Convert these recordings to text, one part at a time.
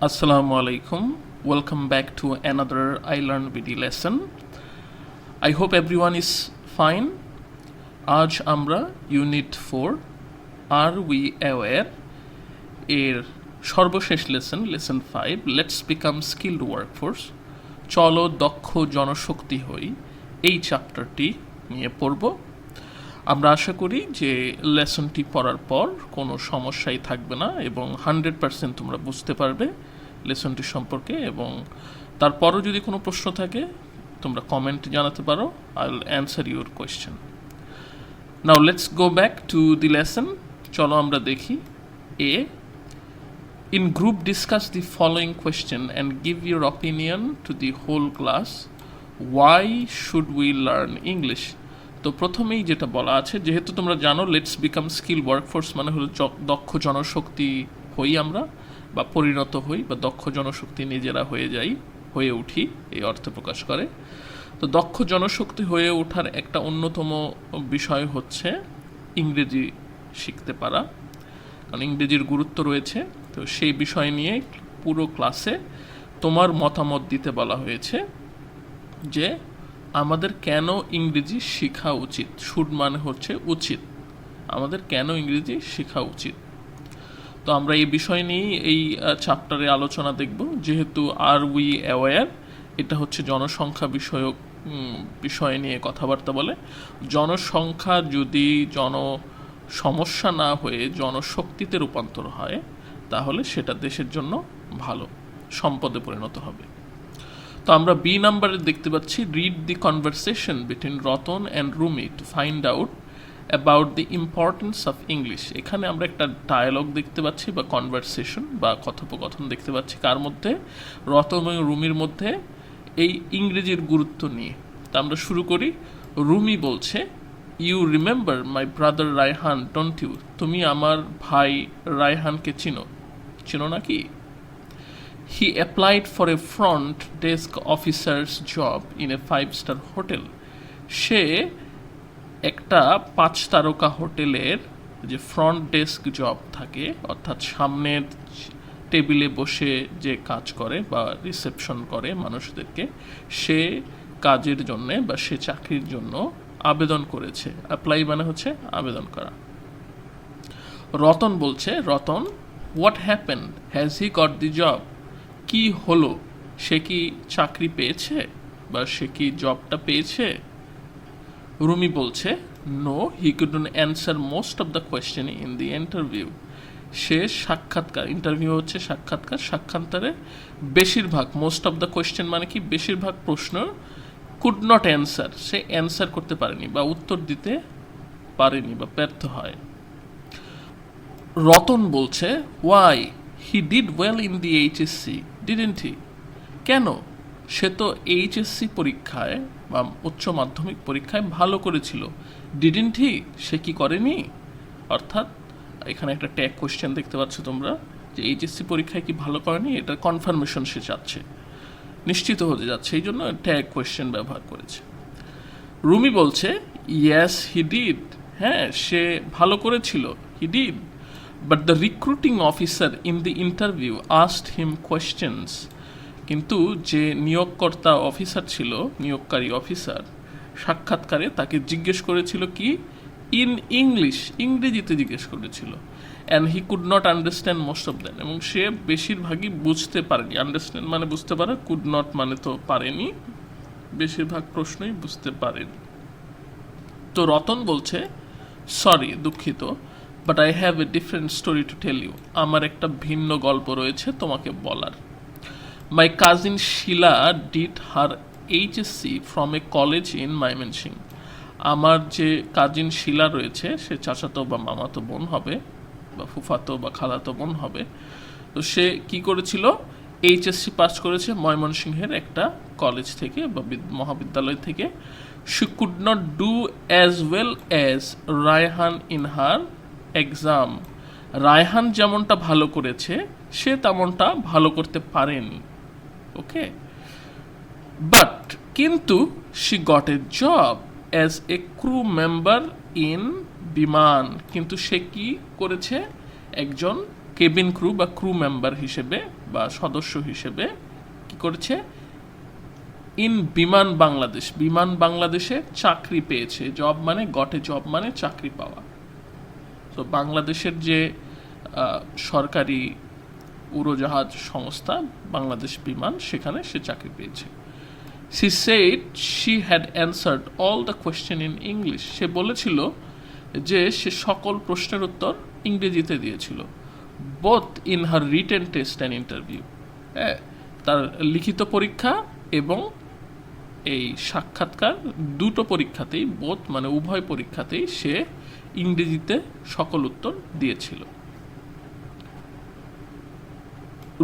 Assalamu alaikum. Welcome back to another I Learn BD lesson. I hope everyone is fine. আজ আমরা unit 4 R we aware এর সর্বশেষ lesson 5 let's become skilled workforce, চলো দক্ষ জনশক্তি হই, এই চ্যাপ্টারটি নিয়ে পড়ব। আমরা আশা করি যে লেসনটি পড়ার পর কোনো সমস্যাই থাকবে না এবং 100% তোমরা বুঝতে পারবে লেসনটি সম্পর্কে, এবং তারপরও যদি কোনো প্রশ্ন থাকে তোমরা কমেন্টে জানাতে পারো। I will answer your question. Now let's go back to the lesson. চলো আমরা দেখি। A, in group discuss the following question and give your opinion to the whole class. Why should we learn English? তো প্রথমেই যেটা বলা আছে, যেহেতু তোমরা জানো লেটস বিকাম স্কিল ওয়ার্কফোর্স মানে হলো দক্ষ জনশক্তি হই আমরা, বা পরিণত হই, বা দক্ষ জনশক্তি নিজেরা হয়ে উঠি, এই অর্থে প্রকাশ করে। তো দক্ষ জনশক্তি হয়ে ওঠার একটা অন্যতম বিষয় হচ্ছে ইংরেজি শিখতে পারা, কারণ ইংরেজির গুরুত্ব রয়েছে। তো সেই বিষয় নিয়ে পুরো ক্লাসে তোমার মতামত দিতে বলা হয়েছে যে আমাদের কেন ইংরেজি শেখা উচিত। শুড মানে হচ্ছে উচিত, আমাদের কেন ইংরেজি শেখা উচিত। তো আমরা এই বিষয় নিয়েই এই চ্যাপ্টারে আলোচনা দেখব। যেহেতু আর উই অ্যাওয়্যার, এটা হচ্ছে জনসংখ্যা বিষয়ক বিষয় নিয়ে কথাবার্তা বলে। জনসংখ্যা যদি সমস্যা না হয়ে জনশক্তিতে রূপান্তর হয়, তাহলে সেটা দেশের জন্য ভালো, সম্পদে পরিণত হবে। তো আমরা বি নাম্বারে দেখতে পাচ্ছি, read the conversation between Ratan and Rumi two find out about the importance of English. এখানে আমরা একটা ডায়ালগ দেখতে পাচ্ছি বা কনভারসেশন বা কথোপকথন দেখতে পাচ্ছি, কার মধ্যে? রতন এবং রুমির মধ্যে, এই ইংরেজির গুরুত্ব নিয়ে। তা আমরা শুরু করি। রুমি বলছে, you remember my brother Raihan don't you? তুমি আমার ভাই রায়হানকে চিনো নাকি? He applied for a front desk officer's job in a 5-star hotel. সে একটা 5 তারকা হোটেলের যে ফ্রন্ট ডেস্ক জব থাকে, অর্থাৎ সামনের টেবিলে বসে যে কাজ করে বা রিসেপশন করে মানুষদেরকে, সে কাজের জন্যে বা সে চাকরির জন্য আবেদন করেছে। অ্যাপ্লাই মানে হচ্ছে আবেদন করা। রতন বলছে, Ratan, what happened? Has he got the job? কি হলো? সে কি চাকরি পেয়েছে বা সে কি জবটা পেয়েছে? রুমি বলছে, no, he couldn't answer most of the question in the interview. সে সাক্ষাৎকার, ইন্টারভিউ হচ্ছে সাক্ষাৎকারে বেশিরভাগ, মোস্ট অফ দ্য কোয়েশ্চেন মানে কি বেশিরভাগ প্রশ্ন, could not answer, say answer করতে পারেনি বা উত্তর দিতে পারেনি বা ব্যর্থ হয়। রতন বলছে, why? He did well in the HSC didn't he? কেন? সে তো এইচএসসি পরীক্ষায় বা উচ্চ মাধ্যমিক পরীক্ষায় ভালো করেছিল। ডিডন্ট হি? সে কি করেনি? অর্থাৎ এখানে একটা ট্যাগ কোয়েশ্চেন দেখতে পাচ্ছ তোমরা, যে এইচএসসি পরীক্ষায় কি ভালো করেনি, এটা কনফার্মেশন সে চাচ্ছে, নিশ্চিত হতে যাচ্ছে, এই জন্য ট্যাগ কোয়েশ্চেন ব্যবহার করেছে। রুমি বলছে, ইয়েস হি ডিড, হ্যাঁ সে ভালো করেছিল, he did, but the recruiting officer in the interview asked him questions. কিন্তু যে নিয়োগকর্তা অফিসার ছিল, নিয়োগকারী অফিসার, সাক্ষাৎকারে তাকে জিজ্ঞেস করেছিল কি? ইন ইংলিশ, ইংরেজিতে জিজ্ঞেস করেছিল। And he could not understand most of them, এবং সে বেশিরভাগই বুঝতে পারেনি। আন্ডারস্ট্যান্ড মানে বুঝতে পারে, কুড নট মানে তো পারেনি, বেশিরভাগ প্রশ্নই বুঝতে পারেনি। তো রতন বলছে, সরি, দুঃখিত, but I have a different story to tell you. আমার একটা ভিন্ন গল্প রয়েছে তোমাকে বলার। My cousin Shila did her HSC from a college in Mymensingh. আমার যে কাজিন শিলা রয়েছে, সে চাচাতো বা মামাতো বোন হবে, বা ফুফাতো বা খালাতো বোন হবে। তো সে কি করেছিল? এইচএসসি পাস করেছে ময়মনসিংহের একটা কলেজ থেকে বা মহাবিদ্যালয় থেকে। She could not do as well as Raihan in her exam. Raihan যেমনটা ভালো করেছে, সে তেমনটা ভালো করতে পারেনি। ওকে, বাট কিন্তু she got a job as a crew member in বিমান। কিন্তু সে কি করেছে? একজন কেবিন ক্রু বা ক্রু মেম্বার হিসেবে বা সদস্য হিসেবে কি করেছে, ইন বিমান বাংলাদেশ, বিমান বাংলাদেশে চাকরি পেয়েছে। জব মানে গটে জব মানে চাকরি পাওয়া। তো বাংলাদেশের যে সরকারি উড়োজাহাজ সংস্থা বাংলাদেশ বিমান, সেখানে সে চাকরি পেয়েছে। She said she had answered all the question in English. সে বলেছিল যে সে সকল প্রশ্নের উত্তর ইংরেজিতে দিয়েছিল। both in her written test and interview. তার লিখিত পরীক্ষা এবং এই সাক্ষাৎকার দুটো পরীক্ষাতেই, বোথ মানে উভয় পরীক্ষাতেই সে ইংরেজিতে সকল উত্তর দিয়েছিল।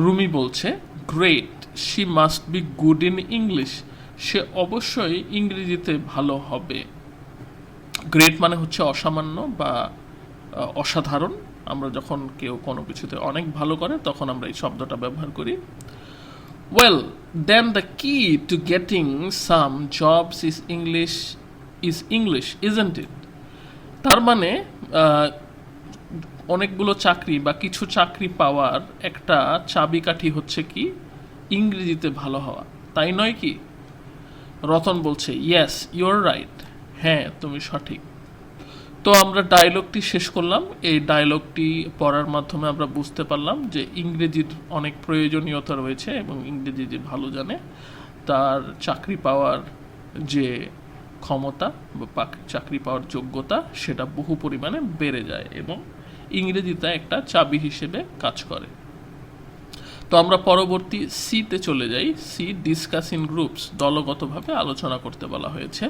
রুমি বলছে great, she must be good in English. সে অবশ্যই ইংরেজিতে ভালো হবে। গ্রেট মানে হচ্ছে অসামান্য বা অসাধারণ। আমরা যখন কেউ কোনো কিছুতে অনেক ভালো করে তখন আমরা এই শব্দটা ব্যবহার করি। Well then the key to getting some jobs is English isn't it. তার মানে অনেকগুলো চাকরি বা কিছু চাকরি পাওয়ার একটা চাবিকাঠি হচ্ছে কি, ইংরেজিতে ভালো হওয়া, তাই নয় কি? রতন বলছে ইয়েস ইউর রাইট, হ্যাঁ তুমি সঠিক। তো আমরা ডায়লগটি শেষ করলাম। এই ডায়লগটি পড়ার মাধ্যমে আমরা বুঝতে পারলাম যে ইংরেজির অনেক প্রয়োজনীয়তা রয়েছে এবং ইংরেজি যে ভালো জানে তার চাকরি পাওয়ার যে ক্ষমতা বা চাকরি পাওয়ার যোগ্যতা সেটা বহু পরিমাণে বেড়ে যায় এবং ইংরেজিতে একটা চাবি হিসেবে কাজ করে। তো আমরা পরবর্তী সিতে চলে যাই। সি ডিসকাস ইন গ্রুপস, দলগতভাবে আলোচনা করতে বলা হয়েছে।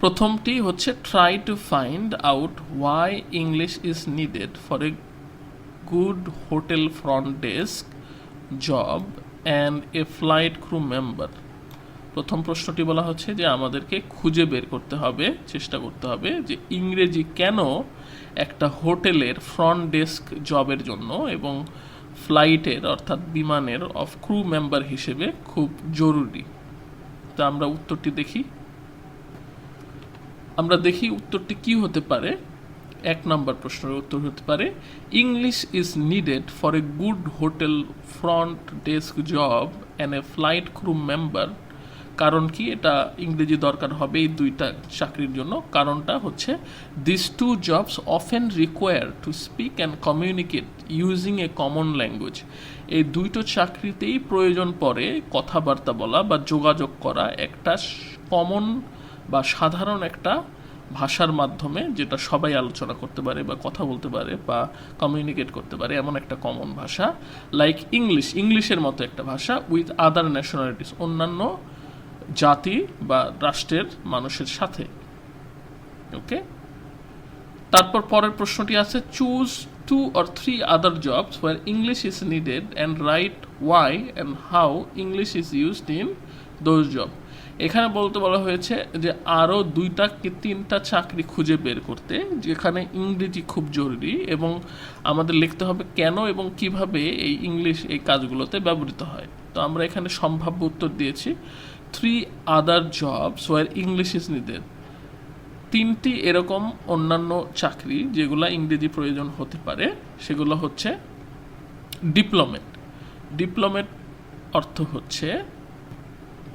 প্রথমটি হচ্ছে try to find out why English is needed for a good hotel front desk job and a flight crew member. প্রথম প্রশ্নটি বলা হচ্ছে যে আমাদেরকে খুঁজে বের করতে হবে, চেষ্টা করতে হবে যে ইংরেজি কেন একটা হোটেলের ফ্রন্ট ডেস্ক জবের জন্য এবং ফ্লাইটের অর্থাৎ বিমানের অফ ক্রু মেম্বার হিসেবে খুব জরুরি। তা আমরা উত্তরটি দেখি। আমরা দেখি উত্তরটি কি হতে পারে। এক নম্বর প্রশ্নের উত্তর হতে পারে English is needed for a good hotel front desk job and a flight crew member. কারণ কি এটা ইংরেজি দরকার হবে এই দুইটা চাকরির জন্য? কারণটা হচ্ছে this two jobs often require to speak and communicate using a common language. এই দুইটো চাকরিতেই প্রয়োজন পড়ে কথাবার্তা বলা বা যোগাযোগ করা একটা কমন বা সাধারণ একটা ভাষার মাধ্যমে, যেটা সবাই আলোচনা করতে পারে বা কথা বলতে পারে বা কমিউনিকেট করতে পারে, এমন একটা কমন ভাষা লাইক ইংলিশ, ইংলিশের মতো একটা ভাষা উইথ আদার ন্যাশনালিটিস, অন্যান্য জাতি বা রাষ্ট্রের মানুষের সাথে। ওকে, তারপর পরের প্রশ্নটি আছে choose 2 or 3 other jobs where English is needed and write why and how English is used in those job. এখানে বলতে বলা হয়েছে যে আরও 2টা কি 3টা চাকরি খুঁজে বের করতে যেখানে ইংরেজি খুব জরুরি এবং আমাদের লিখতে হবে কেন এবং কিভাবে এই ইংলিশ এই কাজগুলোতে ব্যবহৃত হয়। তো আমরা এখানে সম্ভাব্য উত্তর দিয়েছি 3 other jobs where English is needed. 3টি এরকম অন্যান্য চাকরি যেগুলো ইংরেজি প্রয়োজন হতে পারে সেগুলো হচ্ছে ডিপ্লোমেট। ডিপ্লোমেট অর্থ হচ্ছে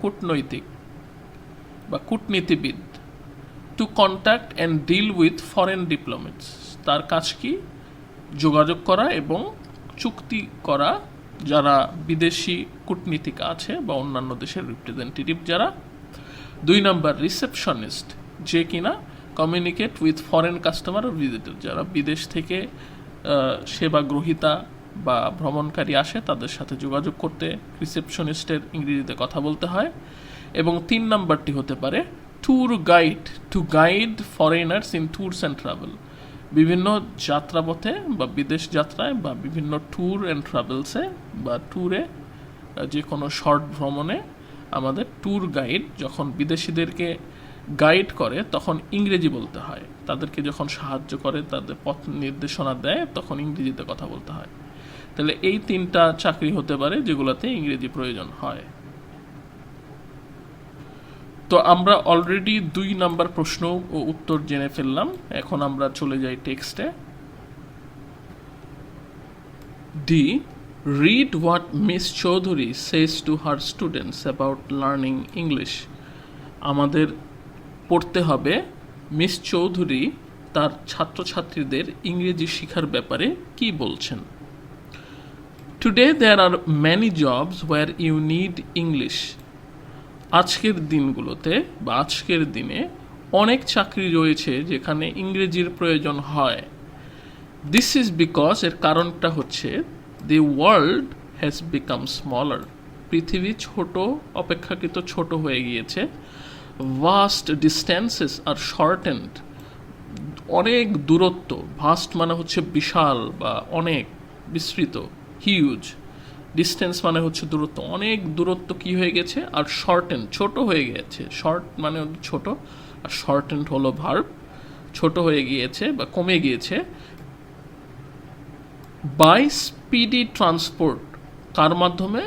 কূটনৈতিক বা কূটনীতিবিদ। To contact and deal with foreign diplomats, তার কাজ কি যোগাযোগ করা এবং চুক্তি করা যারা বিদেশি কূটনীতিক আছে বা অন্যান্য দেশের রিপ্রেজেন্টেটিভ যারা। 2 নম্বর রিসেপশনিস্ট, যে কিনা কমিউনিকেট উইথ ফরেন কাস্টমার ও ভিজিটর, যারা বিদেশ থেকে সেবা গ্রহীতা বা ভ্রমণকারী আসে তাদের সাথে যোগাযোগ করতে রিসেপশনিস্টের ইংরেজিতে কথা বলতে হয়। এবং 3 নম্বরটি হতে পারে tour guide, to guide foreigners in tours and travel. বিভিন্ন যাত্রাপথে বা বিদেশ যাত্রায় বা বিভিন্ন ট্যুর অ্যান্ড ট্রাভেলসে বা ট্যুরে, যে কোনো শর্ট ভ্রমণে আমাদের ট্যুর গাইড যখন বিদেশিদেরকে গাইড করে তখন ইংরেজি বলতে হয়। তাদেরকে যখন সাহায্য করে, তাদের পথ নির্দেশনা দেয়, তখন ইংরেজিতে কথা বলতে হয়। তাহলে এই 3টা চাকরি হতে পারে যেগুলোতে ইংরেজি প্রয়োজন হয়। তো আমরা অলরেডি 2 নাম্বার প্রশ্ন ও উত্তর জেনে ফেললাম। এখন আমরা চলে যাই টেক্সটে। D Read what Miss Chaudhary says to her students about learning English. আমাদের পড়তে হবে মিস চৌধুরী তার ছাত্রছাত্রীদের ইংরেজি শেখার ব্যাপারে কি বলছেন। Today there are many jobs where you need English. আজকের দিনগুলোতে বা আজকের দিনে অনেক চাকরি রয়েছে যেখানে ইংরেজির প্রয়োজন হয়। This is because এর কারণটা হচ্ছে the world has become smaller. পৃথিবী ছোট অপেক্ষাকৃত ছোট হয়ে গিয়েছে। Vast distances are shortened. অনেক দূরত্ব, ভাস্ট মানে হচ্ছে বিশাল বা অনেক বিস্তৃত, হিউজ। ডিস্টেন্স মানে হচ্ছে দূরত্ব, অনেক দূরত্ব কি হয়ে গেছে, আর শর্টেন ছোট হয়ে গেছে। শর্ট মানে ছোট, আর শর্টেন্ড হলো ভার্ব, ছোট হয়ে গিয়েছে বা কমে গিয়েছে। বাই স্পিডি ট্রান্সপোর্ট, কার মাধ্যমে,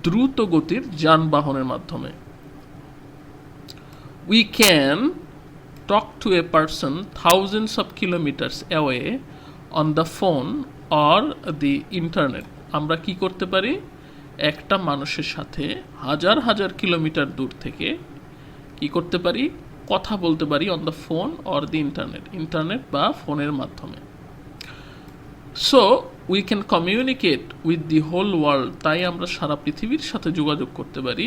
দ্রুত গতির যানবাহনের মাধ্যমে। We can talk to a person thousands of kilometers away on the phone or the internet. আমরা কি করতে পারি, একটা মানুষের সাথে হাজার হাজার কিলোমিটার দূর থেকে কি করতে পারি, কথা বলতে পারি on the phone or the internet, internet বা ফোনের মাধ্যমে। So we can communicate with the whole world, তাই আমরা সারা পৃথিবীর সাথে যোগাযোগ করতে পারি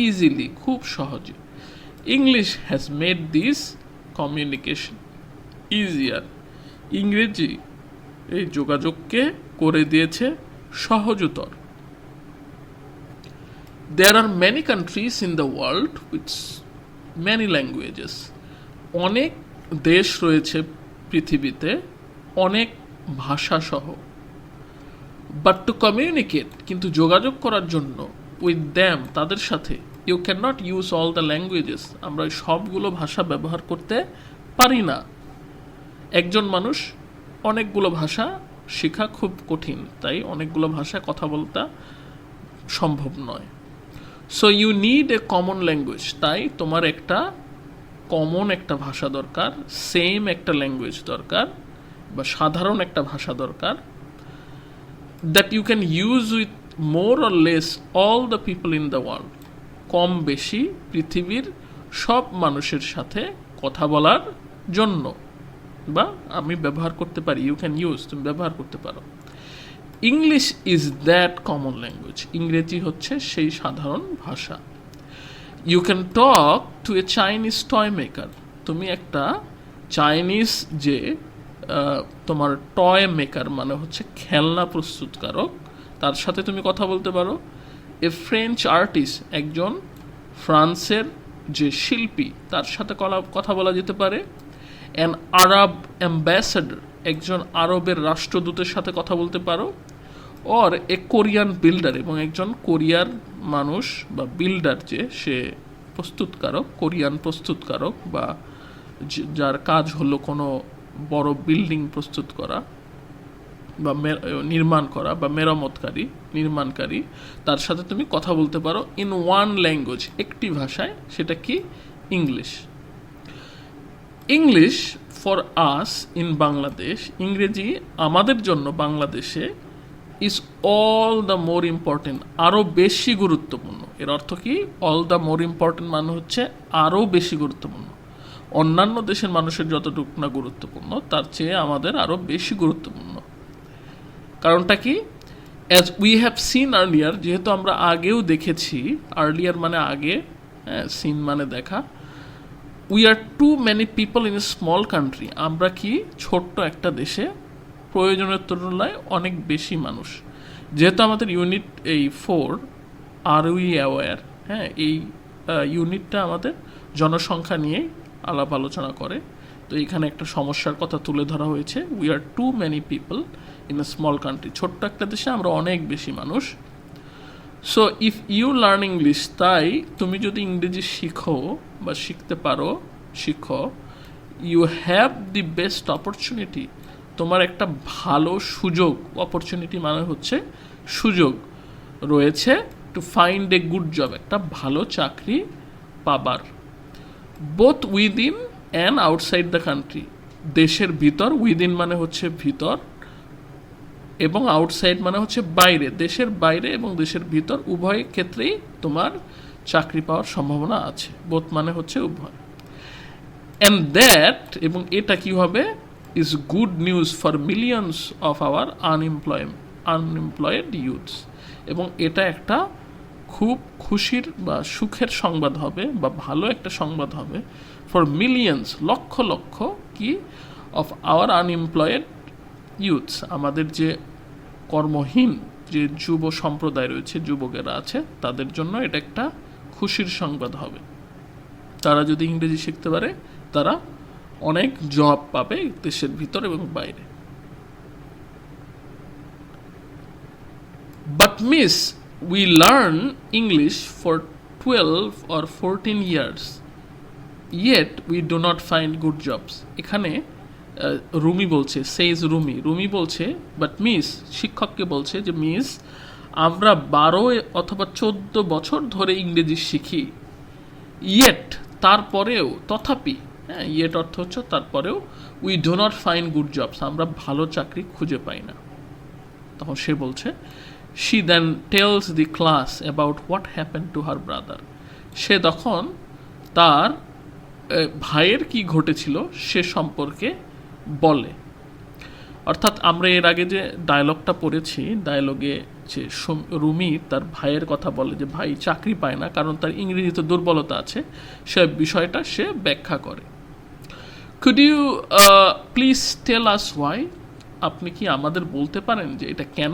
ইজিলি, খুব সহজে। English has made this communication easier, ইংরেজি এই যোগাযোগকে করে দিয়েছে সহজতর। There are many countries in the world with many languages. অনেক দেশ রয়েছে পৃথিবীতে অনেক ভাষা সহ। But to communicate, কিন্তু যোগাযোগ করার জন্য, with them তাদের সাথে, you cannot use all the languages. আমরা সবগুলো ভাষা ব্যবহার করতে পারি না। একজন মানুষ অনেকগুলো ভাষা শেখা খুব কঠিন, তাই অনেকগুলো ভাষায় কথা বলতে সম্ভব নয়। So you need a common language, তাই তোমার একটা কমন একটা ভাষা দরকার, সেম একটা ল্যাঙ্গুয়েজ দরকার বা সাধারণ একটা ভাষা দরকার, that you can use with more or less all the people in the world. কম বেশি পৃথিবীর সব মানুষের সাথে কথা বলার জন্য, বা আমি ব্যবহার করতে পারি, ইউ ক্যান ইউজ, তুমি ব্যবহার করতে পারো। English is that common language, ইংরেজি হচ্ছে সেই সাধারণ ভাষা। You can talk to a Chinese toy maker, তুমি একটা চাইনিজ যে তোমার টয় মেকার মানে হচ্ছে খেলনা প্রস্তুতকারক, তার সাথে তুমি কথা বলতে পারো। এ ফ্রেঞ্চ আর্টিস্ট, একজন ফ্রান্সের যে শিল্পী, তার সাথে কথা বলা যেতে পারে। অ্যান আরব অ্যাম্বাসেডর, একজন আরবের রাষ্ট্রদূতের সাথে কথা বলতে পারো। অর এ কোরিয়ান বিল্ডার, এবং একজন কোরিয়ার মানুষ বা বিল্ডার যে সে প্রস্তুতকারক, কোরিয়ান প্রস্তুতকারক বা যার কাজ হলো কোনো বড় বিল্ডিং প্রস্তুত করা বা নির্মাণ করা বা মেরামতকারী, নির্মাণকারী, তার সাথে তুমি কথা বলতে পারো ইন ওয়ান ল্যাঙ্গুয়েজ, একটি ভাষায়, সেটা কি, English. English for us in Bangladesh, ইংরেজি আমাদের জন্য বাংলাদেশে is all the more important, আরও বেশি গুরুত্বপূর্ণ। এর অর্থ কি, অল দ্য মোর ইম্পর্টেন্ট মানে হচ্ছে আরও বেশি গুরুত্বপূর্ণ। অন্যান্য দেশের মানুষের যতটুকু না গুরুত্বপূর্ণ, তার চেয়ে আমাদের আরও বেশি গুরুত্বপূর্ণ। কারণটা কি, as we have seen earlier, যেহেতু আমরা আগেও দেখেছি, আর্লিয়ার মানে আগে, সিন মানে দেখা। We are too many people in a small country, আমরা কি ছোট্ট একটা দেশে প্রয়োজনের তুলনায় অনেক বেশি মানুষ। যেহেতু আমাদের ইউনিট এই 4 আর উই অ্যাওয়্যার, এই ইউনিটটা আমাদের জনসংখ্যা নিয়ে আলাপ আলোচনা করে, তো এখানে একটা সমস্যার কথা তুলে ধরা হয়েছে। We are too many people in a small country, ছোট্ট একটা দেশে আমরা অনেক বেশি মানুষ। So if you learn English, তাই তুমি যদি ইংরেজি শিখো বা শিখতে পারো, শিখো, you have the best opportunity, তোমার একটা ভালো সুযোগ, অপরচুনিটি মানে হচ্ছে সুযোগ রয়েছে, to find a good job, একটা ভালো চাকরি পাবার। Both within and outside the country, দেশের ভিতর, উইদিন মানে হচ্ছে ভিতর, এবং আউটসাইড মানে হচ্ছে বাইরে, দেশের বাইরে এবং দেশের ভিতর উভয় ক্ষেত্রেই তোমার চাকরি পাওয়ার সম্ভাবনা আছে। বোথ মানে হচ্ছে উভয়। অ্যান্ড দ্যাট, এবং এটা কি হবে, is good news for millions of our unemployed youths, এবং এটা একটা খুব খুশির বা সুখের সংবাদ হবে বা ভালো একটা সংবাদ হবে ফর মিলিয়ন্স, লক্ষ লক্ষ কি, অফ আওয়ার আনএমপ্লয়েড ইউথস, আমাদের যে কর্মহীন যে যুব সম্প্রদায় রয়েছে, যুবকেরা আছে, তাদের জন্য এটা একটা খুশির সংবাদ হবে। তারা যদি ইংরেজি শিখতে পারে তারা অনেক জব পাবে দেশের ভিতর এবং বাইরে। But miss, we learn English for 12 or 14 years, yet we do not find good jobs. এখানে রুমি বলছে, সেইজ রুমি বলছে, বাট মিস, শিক্ষককে বলছে যে মিস, আমরা 12 অথবা 14 বছর ধরে ইংরেজি শিখি, ইয়েট, তারপরেও, তথাপি, হ্যাঁ, ইয়েট অর্থ হচ্ছে তারপরেও, we do not find good jobs, আমরা ভালো চাকরি খুঁজে পাই না। তখন সে বলছে, she then tells the class about what happened to her brother. সে তখন তার ভাইয়ের কি ঘটেছিল সে সম্পর্কে বলে। অর্থাৎ আমরা এর আগে যে ডায়লগটা পড়েছি, ডায়লগে যে রুমি তার ভাইয়ের কথা বলে যে ভাই চাকরি পায় না কারণ তার ইংরেজিতে দুর্বলতা আছে, সে বিষয়টা সে ব্যাখ্যা করে। Could you please tell us why? আপনি কি আমাদের বলতে পারেন যে এটা কেন?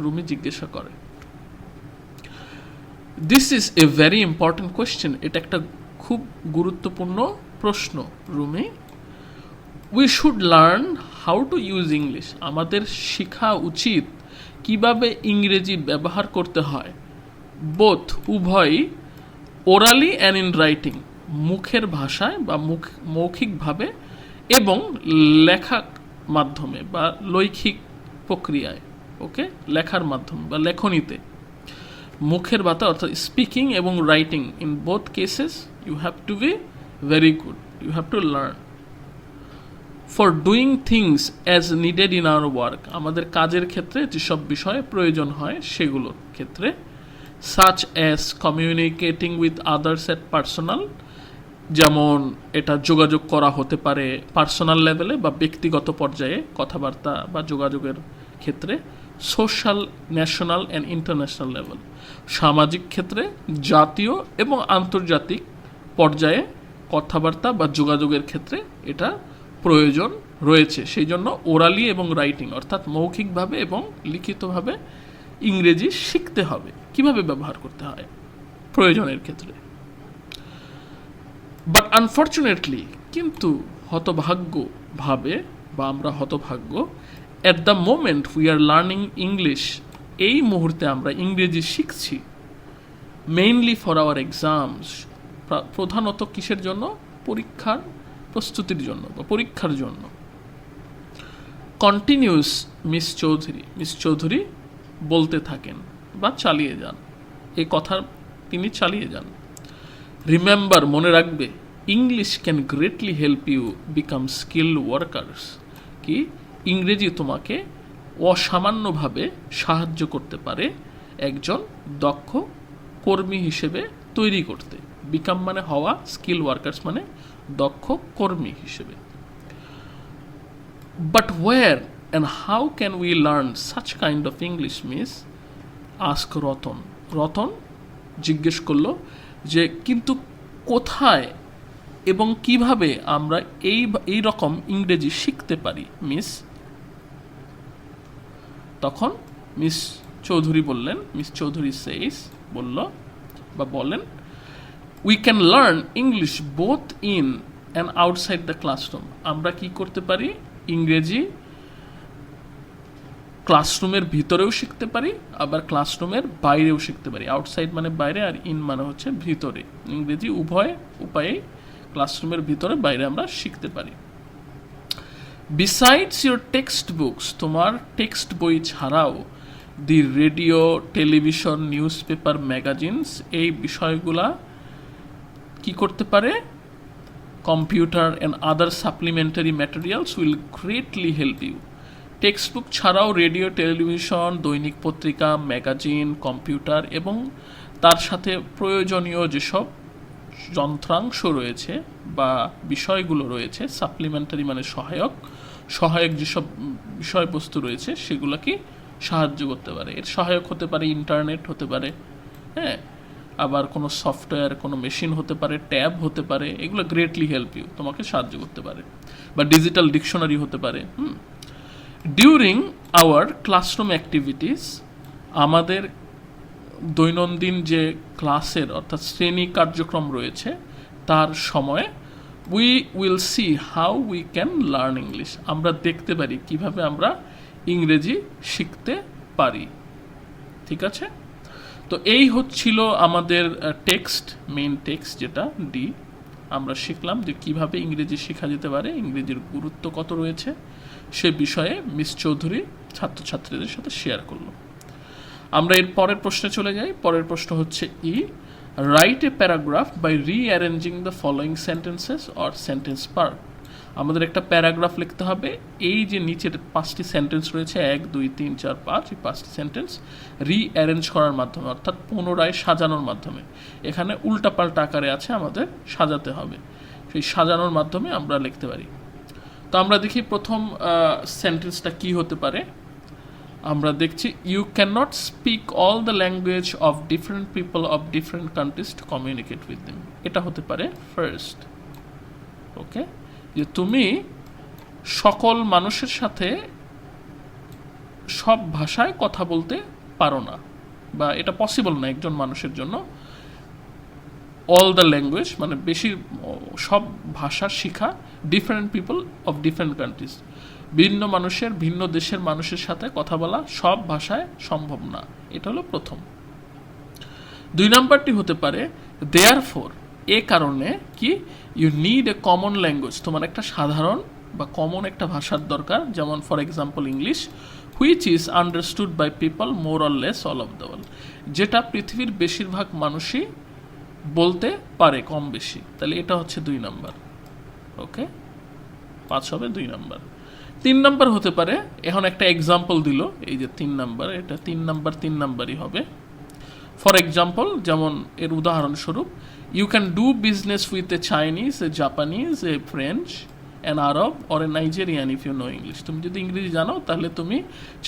রুমি জিজ্ঞাসা করে। This is a very important question, এটা একটা খুব গুরুত্বপূর্ণ প্রশ্ন Rumi. We should learn how to use English, আমাদের শেখা উচিত কিভাবে ইংরেজি ব্যবহার করতে হয়, বোথ, উভয়, ওরালি অ্যান্ড ইন রাইটিং, মুখের ভাষায় বা মৌখিকভাবে এবং লেখার মাধ্যমে বা লৈখিক প্রক্রিয়ায়, ওকে, লেখার মাধ্যমে বা লেখনীতে। মুখের ভাষা অর্থাৎ স্পিকিং এবং writing, in both cases you have to be very good, you have to learn. For doing things as needed in our work, আমাদের কাজের ক্ষেত্রে যেসব বিষয়ে প্রয়োজন হয় সেগুলোর ক্ষেত্রে, such as communicating with others at personal, যেমন এটা যোগাযোগ করা হতে পারে পার্সোনাল লেভেলে বা ব্যক্তিগত পর্যায়ে কথাবার্তা বা যোগাযোগের ক্ষেত্রে, social, national and international level, সামাজিক ক্ষেত্রে, জাতীয় এবং আন্তর্জাতিক পর্যায়ে কথাবার্তা বা যোগাযোগের ক্ষেত্রে এটা প্রয়োজন রয়েছে। সেই জন্য ওরালি এবং রাইটিং অর্থাৎ মৌখিকভাবে এবং লিখিতভাবে ইংরেজি শিখতে হবে, কিভাবে ব্যবহার করতে হয় প্রয়োজনের ক্ষেত্রে। বাট আনফর্চুনেটলি, কিন্তু হতভাগ্যভাবে বা আমরা হতভাগ্য, at the moment we are learning English, এই মুহূর্তে আমরা ইংরেজি শিখছি, মেইনলি ফর আওয়ার এক্সামস, প্রধানত কিসের জন্য? পরীক্ষার প্রস্তুতির জন্য বা পরীক্ষার জন্য। কন্টিনিউস মিস চৌধুরী বলতে থাকেন বা চালিয়ে যান, এই কথা তিনি চালিয়ে যান। রিমেম্বার, মনে রাখবে, English can greatly help you become skilled workers, কি ইংরেজি তোমাকে অসামান্যভাবে সাহায্য করতে পারে একজন দক্ষ কর্মী হিসেবে তৈরি করতে। বিকাম মানে হওয়া, স্কিল ওয়ার্কার্স মানে দক্ষ কর্মী হিসেবে। But where and how can we learn such kind of English miss? Ask Ratan. Ratan জিজ্ঞেস করলো যে কিন্তু কোথায় এবং কিভাবে আমরা এই রকম ইংরেজি শিখতে পারি মিস? তখন মিস চৌধুরী সেইস বলেন, we can learn English both in and outside the classroom, আমরা কি করতে পারি? ইংরেজি ক্লাসরুমের ভিতরেও শিখতে পারি, আবার ক্লাসরুমের বাইরেও শিখতে পারি। আউটসাইড মানে বাইরে আর ইন মানে হচ্ছে ভিতরে। ইংরেজি উভয় উপায়ে ক্লাসরুমের ভিতরে বাইরে আমরা শিখতে পারি। বিসাইডস ইউর টেক্সট বুকস, তোমার টেক্সট বই ছাড়াও the radio, television, newspaper, magazines, এই বিষয়গুলা কি করতে পারে? Computer and other supplementary materials will greatly help you, text book ছাড়াও রেডিও, টেলিভিশন, দৈনিক পত্রিকা, ম্যাগাজিন, কম্পিউটার এবং তার সাথে প্রয়োজনীয় যেসব যন্ত্রাংশ রয়েছে বা বিষয়গুলো রয়েছে, সাপ্লিমেন্টারি মানে সহায়ক যেসব বিষয়বস্তু রয়েছে সেগুলোকে সাহায্য করতে পারে। এর সহায়ক হতে পারে ইন্টারনেট হতে পারে, হ্যাঁ, আবার কোনো সফটওয়্যার, কোনো মেশিন হতে পারে, ট্যাব হতে পারে, এগুলো গ্রেটলি হেল্প ইউ, তোমাকে সাহায্য করতে পারে, বা ডিজিটাল ডিকশনারি হতে পারে। ডিউরিং আওয়ার ক্লাসরুম অ্যাক্টিভিটিস, আমাদের দৈনন্দিন যে ক্লাসের অর্থাৎ শ্রেণী কার্যক্রম রয়েছে তার সময়ে we will see how we can learn English, আমরা দেখতে পারি কিভাবে আমরা ইংরেজি শিখতে পারি। ঠিক আছে, তো এই হচ্ছিল আমাদের টেক্সট, মেইন টেক্সট যেটা ডি। আমরা শিখলাম যে কিভাবে ইংরেজি শেখা যেতে পারে, ইংরেজির গুরুত্ব কত রয়েছে সে বিষয়ে মিস চৌধুরী ছাত্রছাত্রীদের সাথে শেয়ার করলো। আমরা এর পরের প্রশ্নে চলে যাই। পরের প্রশ্ন হচ্ছে E, write a paragraph by rearranging the following sentences or sentence part. আমাদের একটা প্যারাগ্রাফ লিখতে হবে, এই যে নিচের 5টি সেন্টেন্স রয়েছে 1 2 3 4 5, এই 5টি সেন্টেন্স রিঅ্যারেঞ্জ করার মাধ্যমে অর্থাৎ পুনরায় সাজানোর মাধ্যমে, এখানে উল্টাপাল্টা আকারে আছে, আমাদের সাজাতে হবে, সেই সাজানোর মাধ্যমে আমরা লিখতে পারি। তো আমরা দেখি প্রথম সেন্টেন্সটা কি হতে পারে। আমরা দেখছি, you can not speak all the language of different people of different countries to communicate with them. এটা হতে পারে ফার্স্ট। ওকে, যে তুমি সকল মানুষের সাথে সব ভাষায় কথা বলতে পারো না, বা এটা পসিবল না একজন মানুষের জন্য। অল দ্য ল্যাঙ্গুয়েজ মানে সব ভাষা শিখা, different people of different countries, ভিন্ন মানুষের, ভিন্ন দেশের মানুষের সাথে কথা বলা সব ভাষায় সম্ভব না। এটা হলো প্রথম। 2 নাম্বারটি হতে পারে দেয়ারফর, এ কারণে কি, you need a common language, তোমার একটা সাধারণ বা কমন একটা ভাষার দরকার, যেমন for example English, which is understood by people more or less all of the world, যেটা পৃথিবীর বেশিরভাগ মানুষই বলতে পারে কম বেশি। তাহলে এটা হচ্ছে 2 নাম্বার। ওকে, 5 হবে 2 নাম্বার। 3 নাম্বার হতে পারে, এখন একটা এক্সাম্পল দিল, এই যে 3 নাম্বার, এটা 3 নাম্বারই হবে। ফর এক্সাম্পল, যেমন এর উদাহরণস্বরূপ, you can do business with a Chinese, a Japanese, a French, an Arab or a Nigerian if you know English. তুমি যদি ইংরেজি জানো তাহলে তুমি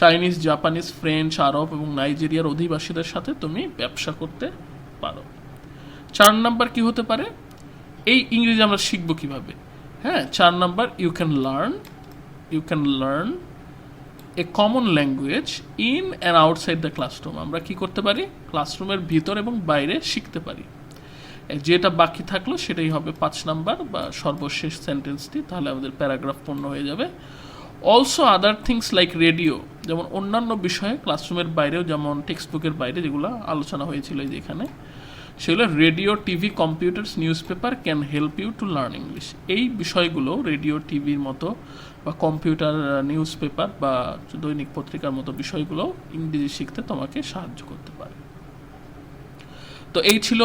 চাইনিজ, জাপানিজ, ফ্রেঞ্চ, আরব এবং নাইজেরিয়ার অধিবাসীদের সাথে তুমি ব্যবসা করতে পারো। 4 নাম্বার কি হতে পারে, এই ইংরেজি আমরা শিখবো কিভাবে। হ্যাঁ, 4 number, you can learn a common language in and outside the classroom. আমরা কি করতে পারি, ক্লাসরুমের ভিতর এবং বাইরে শিখতে পারি। যেটা বাকি থাকলো সেটাই হবে 5 নাম্বার বা সর্বশেষ সেন্টেন্সটি, তাহলে আমাদের প্যারাগ্রাফ পূর্ণ হয়ে যাবে। Also other things like radio, যেমন অন্যান্য বিষয়ে ক্লাসরুমের বাইরেও, যেমন টেক্সট বুকের বাইরে যেগুলো আলোচনা হয়েছিল এই যে এখানে, সেগুলো radio, TV, computers, newspaper can help you to learn English. এই বিষয়গুলো রেডিও, টিভির মতো বা কম্পিউটার, নিউজ পেপার বা দৈনিক পত্রিকার মতো বিষয়গুলো ইংরেজি শিখতে তোমাকে সাহায্য করতে পারে। তো এই ছিল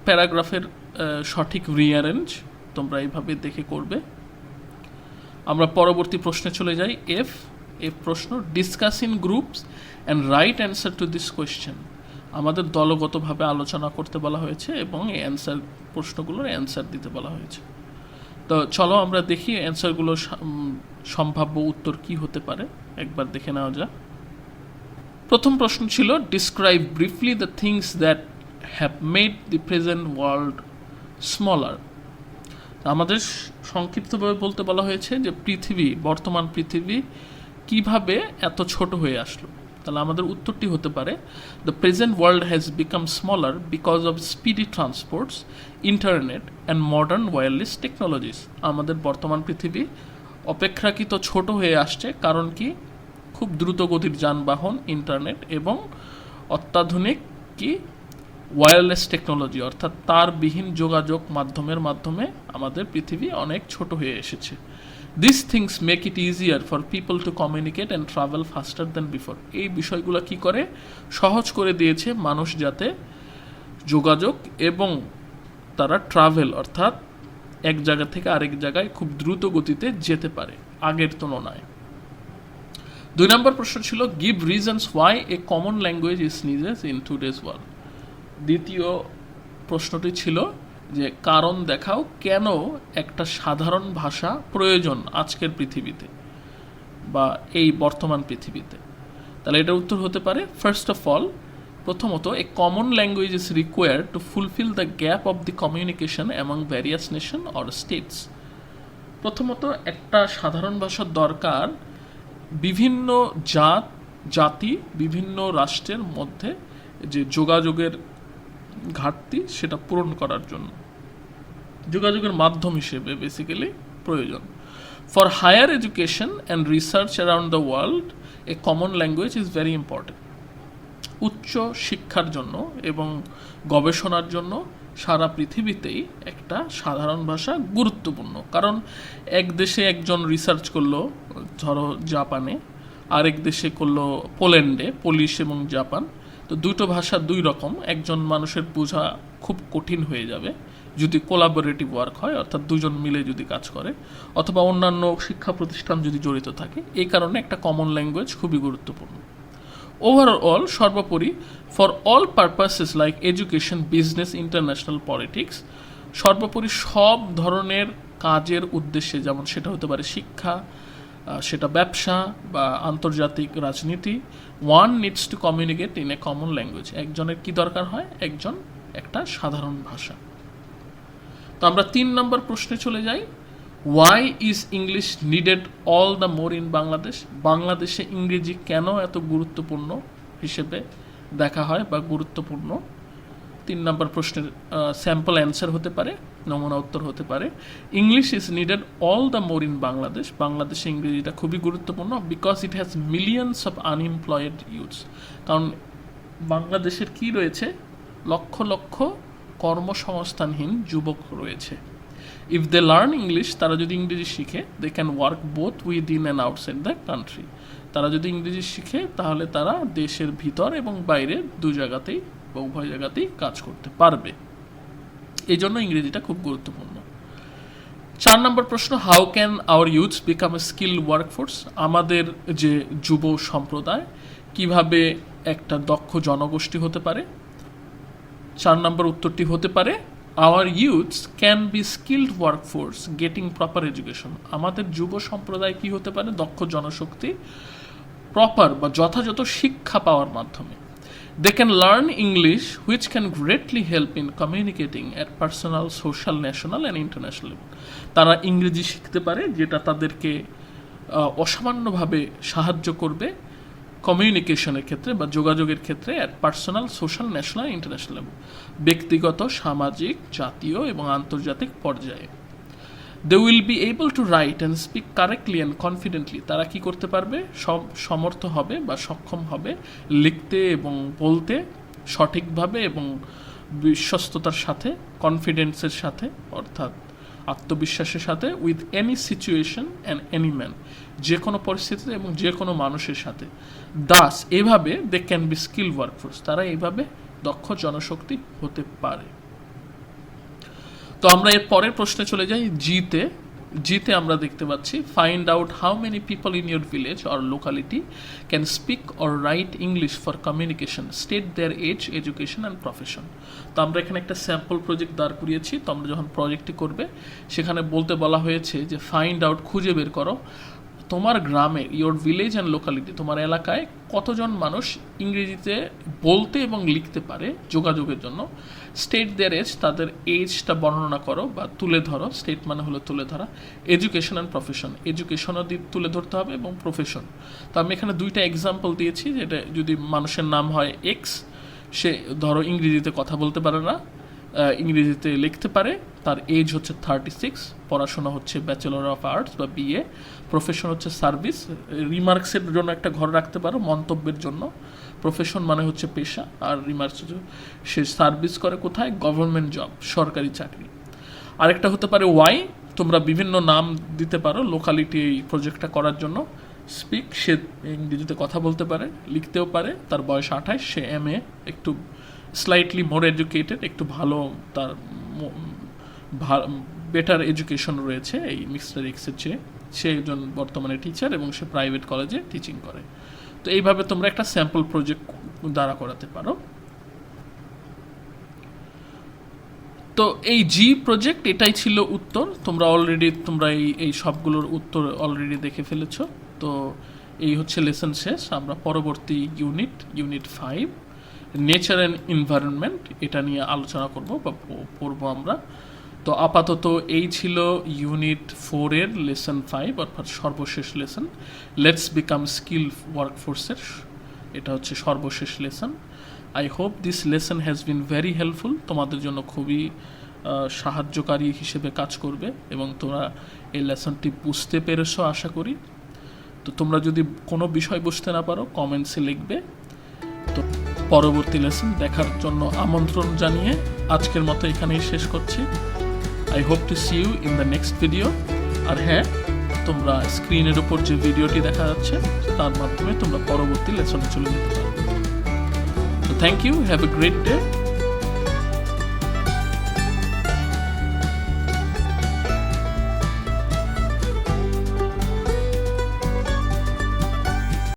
প্যারাগ্রাফের সঠিক রিঅ্যারেঞ্জ, তোমরা এইভাবে দেখে করবে। আমরা পরবর্তী প্রশ্নে চলে যাই। এফ প্রশ্ন, discuss in groups and right answer to this question. আমাদের দলগতভাবে আলোচনা করতে বলা হয়েছে এবং এই প্রশ্নগুলোর অ্যান্সার দিতে বলা হয়েছে। তো চলো আমরা দেখি অ্যান্সারগুলো, সম্ভাব্য উত্তর কি হতে পারে একবার দেখে নেওয়া যাক। প্রথম প্রশ্ন ছিল, describe briefly the things that have made the present world smaller. আমাদের সংক্ষিপ্তভাবে বলতে বলা হয়েছে যে বর্তমান পৃথিবী কিভাবে এত ছোট হয়ে আসলো। তাহলে আমাদের উত্তরটি হতে পারে, the present world has become smaller because of speedy transports, internet and modern wireless technologies. আমাদের বর্তমান পৃথিবী অপেক্ষাকৃত ছোট হয়ে আসছে, কারণ কি, খুব দ্রুত গতির যানবাহন, ইন্টারনেট এবং অত্যাধুনিক ওয়্যারলেস টেকনোলজি অর্থাৎ তারবিহীন যোগাযোগ মাধ্যমে আমাদের পৃথিবী অনেক ছোট হয়ে এসেছে। These things make it easier for people to communicate and travel faster than before. এই বিষয়গুলো কি করে, সহজ করে দিয়েছে মানুষ যাতে যোগাযোগ এবং তারা ট্রাভেল অর্থাৎ এক জায়গা থেকে আরেক জায়গায় খুব দ্রুত গতিতে যেতে পারে আগের তুলনায়। 2 নম্বর প্রশ্ন ছিল give reasons Y A common language is needed in today's world. দ্বিতীয় প্রশ্নটি ছিল যে কারণ দেখাও কেন একটা সাধারণ ভাষা প্রয়োজন আজকের পৃথিবীতে বা এই বর্তমান পৃথিবীতে। তাহলে এটার উত্তর হতে পারে ফার্স্ট অফ অল, প্রথমত a common language is required to fulfil the gap of the communication among various nation or states. প্রথমত একটা সাধারণ ভাষার দরকার বিভিন্ন জাতি বিভিন্ন রাষ্ট্রের মধ্যে যে যোগাযোগের ঘাটতি সেটা পূরণ করার জন্য, যোগাযোগের মাধ্যম হিসেবে বেসিক্যালি প্রয়োজন। For higher education and research around the world a common language is very important. উচ্চ শিক্ষার জন্য এবং গবেষণার জন্য সারা পৃথিবীতেই একটা সাধারণ ভাষা গুরুত্বপূর্ণ। কারণ এক দেশে একজন রিসার্চ করলো ধরো জাপানে, আরেক দেশে করলো পোল্যান্ডে, পোলিশ এবং জাপান, তো দুটো ভাষা দুই রকম, একজন মানুষের বোঝা খুব কঠিন হয়ে যাবে যদি কোলাবোরেটিভ ওয়ার্ক হয়, অর্থাৎ দুজন মিলে যদি কাজ করে, অথবা অন্যান্য শিক্ষা প্রতিষ্ঠান যদি জড়িত থাকে। এই কারণে একটা কমন ল্যাঙ্গুয়েজ খুবই গুরুত্বপূর্ণ। ওভারঅল, সর্বোপরি, for all purposes like education, business, international politics, সর্বোপরি সব ধরনের কাজের উদ্দেশ্যে, যেমন সেটা হতে পারে শিক্ষা, সেটা ব্যবসা বা আন্তর্জাতিক রাজনীতি, one needs to communicate in a common language. একজনের কি দরকার হয়? একটা সাধারণ ভাষা। তো আমরা 3 নম্বর প্রশ্নে চলে যাই। Why is English needed all the more in Bangladesh? বাংলাদেশে ইংরেজি কেন এত গুরুত্বপূর্ণ হিসেবে দেখা হয় বা গুরুত্বপূর্ণ? 3 নম্বর প্রশ্নের স্যাম্পল অ্যান্সার হতে পারে, নমুনা উত্তর হতে পারে English is needed all the more in Bangladesh. বাংলাদেশে ইংরেজিটা খুবই গুরুত্বপূর্ণ because it has millions of unemployed youths. কারণ বাংলাদেশের কি রয়েছে? লক্ষ লক্ষ কর্মসংস্থানহীন যুবক রয়েছে। ইফ দে লার্ন ইংলিশ, তারা যদি ইংরেজি শিখে, they can work both within and outside the country. তারা যদি ইংরেজি শিখে তাহলে তারা দেশের ভিতর এবং বাইরে দু জায়গাতেই বা উভয় জায়গাতেই কাজ করতে পারবে। এই জন্য ইংরেজিটা খুব গুরুত্বপূর্ণ। 4 নম্বর প্রশ্ন, how can our youths become a skill workforce? আমাদের যে যুব সম্প্রদায় কিভাবে একটা দক্ষ জনগোষ্ঠী হতে পারে? 4 নম্বর উত্তরটি হতে পারে our youths can be skilled workforce getting proper education. আমাদের যুব সম্প্রদায় কি হতে পারে? দক্ষ জনশক্তি, প্রপার বা যথাযথ শিক্ষা পাওয়ার মাধ্যমে। They can learn English, which can greatly help in communicating at personal, social, national and international level. তারা ইংরেজি শিখতে পারে, যেটা তাদেরকে অসামান্যভাবে সাহায্য করবে কমিউনিকেশনের ক্ষেত্রে বা যোগাযোগের ক্ষেত্রে at personal, social, national, international level, ব্যক্তিগত, সামাজিক, জাতীয় এবং আন্তর্জাতিক পর্যায়ে। They will be able to write and speak correctly and confidently. তারা কি করতে পারবে? সমর্থ হবে বা সক্ষম হবে লিখতে এবং বলতে সঠিকভাবে এবং বিশ্বস্ততার সাথে, কনফিডেন্সের সাথে, অর্থাৎ আত্মবিশ্বাসের সাথে, with any situation and any man, যে কোনো পরিস্থিতিতে এবং যে কোনো মানুষের সাথে। দাস, এভাবে they can be skill workforce, তারা এইভাবে দক্ষ জনশক্তি হতে পারে। তো আমরা এর পরের প্রশ্নে চলে যাই। জিতে আমরা দেখতে পাচ্ছি find out how many people in your village or locality can speak or write English for communication, state their age, education and profession. তো আমরা এখানে একটা স্যাম্পল প্রজেক্ট দাঁড় করিয়েছি। তো আমরা যখন প্রজেক্টটি করবে সেখানে বলা হয়েছে যে ফাইন্ড আউট, খুঁজে বের করো তোমার গ্রামে, ইয়োর ভিলেজ অ্যান্ড লোকালিটি, তোমার এলাকায় কতজন মানুষ ইংরেজিতে বলতে এবং লিখতে পারে যোগাযোগের জন্য। স্টেট দেয়ার এজ, তাদের এজটা বর্ণনা করো বা তুলে ধরো। স্টেট মানে হলো তুলে ধরা। এডুকেশন অ্যান্ড প্রফেশন, এডুকেশনও তুলে ধরতে হবে এবং প্রফেশন। তো আমি এখানে 2টা এক্সাম্পল দিয়েছি। যেটা যদি মানুষের নাম হয় এক্স, সে ধরো ইংরেজিতে কথা বলতে পারে না, ইংরেজিতে লিখতে পারে, তার এজ হচ্ছে 36, পড়াশোনা হচ্ছে ব্যাচেলর অফ আর্টস বা বিএ, প্রফেশন হচ্ছে সার্ভিস। রিমার্কসের জন্য একটা ঘর রাখতে পারো, মন্তব্যের জন্য। প্রফেশন মানে হচ্ছে পেশা, আর রিমার্কস হচ্ছে সে সার্ভিস করে কোথায়? গভর্নমেন্ট জব, সরকারি চাকরি। আরেকটা হতে পারে ওয়াই, তোমরা বিভিন্ন নাম দিতে পারো লোকালিটি এই প্রজেক্টটা করার জন্য। স্পিক, সে ইংরেজিতে কথা বলতে পারে, লিখতেও পারে, তার বয়স 28, সে MA, একটু স্লাইটলি মোর এডুকেটেড, একটু ভালো, তার বেটার এডুকেশন রয়েছে এই মিস্টার এক্সের চেয়ে। সে একজন বর্তমানে টিচার এবং সে প্রাইভেট কলেজে টিচিং করে। তো এইভাবে তোমরা একটা স্যাম্পল প্রজেক্ট দ্বারা করাতে পারো। তো এই জি প্রজেক্ট এটাই ছিল উত্তর। তোমরা এই সবগুলোর উত্তর অলরেডি দেখে ফেলেছো। তো এই হচ্ছে লেসন শেষ। আমরা পরবর্তী ইউনিট 5 নেচার অ্যান্ড এনভায়রনমেন্ট এটা নিয়ে আলোচনা করব বা পড়বো আমরা। তো আপাতত এই ছিল ইউনিট 4 এর লেসন 5 অর্থাৎ সর্বশেষ লেসন, লেটস বিকাম স্কিল ওয়ার্কফোর্সের। এটা হচ্ছে সর্বশেষ lesson. I hope this lesson has been very helpful, তোমাদের জন্য খুবই সাহায্যকারী হিসেবে কাজ করবে এবং তোমরা এই লেসনটি বুঝতে পেরেছো আশা করি। তো তোমরা যদি কোনো বিষয় বুঝতে না পারো কমেন্টসে লিখবে। তো পরবর্তী লেসন দেখার জন্য আমন্ত্রণ জানিয়ে আজকের মতো এখানেই শেষ করছি। I hope to see you in the next video. আর হ্যাঁ, তোমরা স্ক্রিনের উপর যে ভিডিওটি দেখা যাচ্ছে তার মাধ্যমে তোমরা পরবর্তী লেসনে চলে যেতে পারো। তো thank you, have a great day.